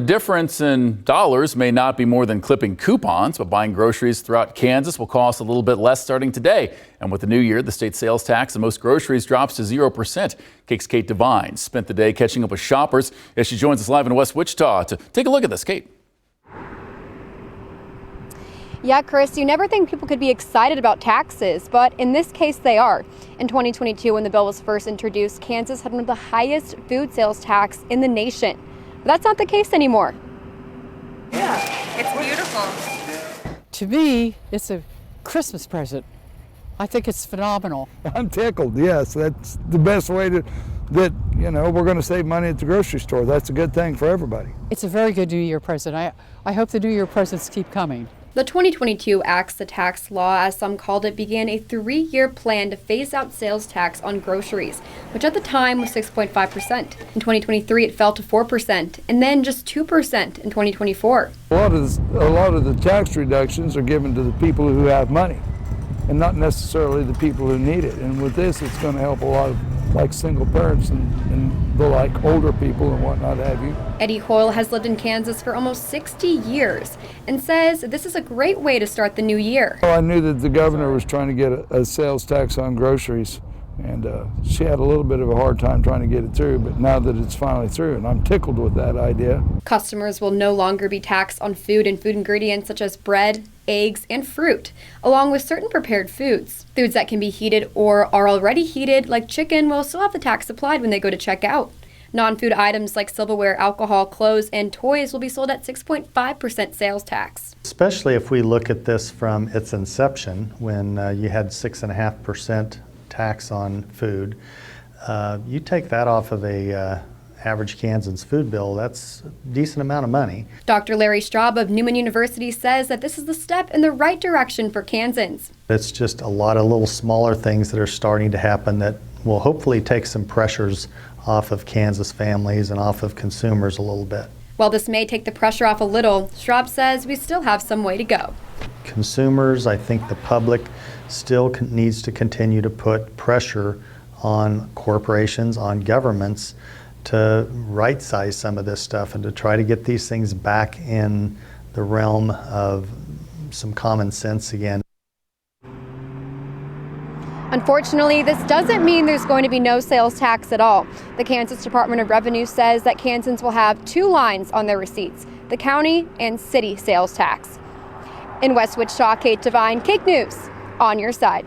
The difference in dollars may not be more than clipping coupons, but buying groceries throughout Kansas will cost a little bit less starting today. And with the new year, the state sales tax on most groceries drops to 0%. KAKE's Kate Devine spent the day catching up with shoppers as she joins us live in West Wichita to take a look at this. Kate. Yeah, Chris, you never think people could be excited about taxes, but in this case they are. In 2022, when the bill was first introduced, Kansas had one of the highest food sales tax in the nation. But that's not the case anymore. Yeah, it's beautiful. To me, it's a Christmas present. I think it's phenomenal. I'm tickled, yes. That's the best way that we're going to save money at the grocery store. That's a good thing for everybody. It's a very good New Year present. I hope the New Year presents keep coming. The 2022 Acts the Tax Law, as some called it, began a 3-year plan to phase out sales tax on groceries, which at the time was 6.5%. In 2023, it fell to 4%, and then just 2% in 2024. A lot of the tax reductions are given to the people who have money, and not necessarily the people who need it. And with this, it's going to help a lot of single parents and the older people and whatnot have you. Eddie Hoyle has lived in Kansas for almost 60 years and says this is a great way to start the new year. Well, I knew that the governor was trying to get a sales tax on groceries, and she had a little bit of a hard time trying to get it through, but now that it's finally through, and I'm tickled with that idea. Customers will no longer be taxed on food and food ingredients such as bread, eggs, and fruit, along with certain prepared foods. Foods that can be heated or are already heated, like chicken, will still have the tax applied when they go to check out. Non-food items like silverware, alcohol, clothes, and toys will be sold at 6.5% sales tax. Especially if we look at this from its inception, when you had 6.5% tax on food. You take that off of a average Kansas food bill, that's a decent amount of money. Dr. Larry Straub of Newman University says that this is the step in the right direction for Kansans. It's just a lot of little smaller things that are starting to happen that will hopefully take some pressures off of Kansas families and off of consumers a little bit. While this may take the pressure off a little, Straub says we still have some way to go. Consumers, I think the public still needs to continue to put pressure on corporations, on governments, to right-size some of this stuff and to try to get these things back in the realm of some common sense again. Unfortunately, this doesn't mean there's going to be no sales tax at all. The Kansas Department of Revenue says that Kansans will have 2 lines on their receipts, the county and city sales tax. In West Wichita, Kate Devine, KAKE News, on your side.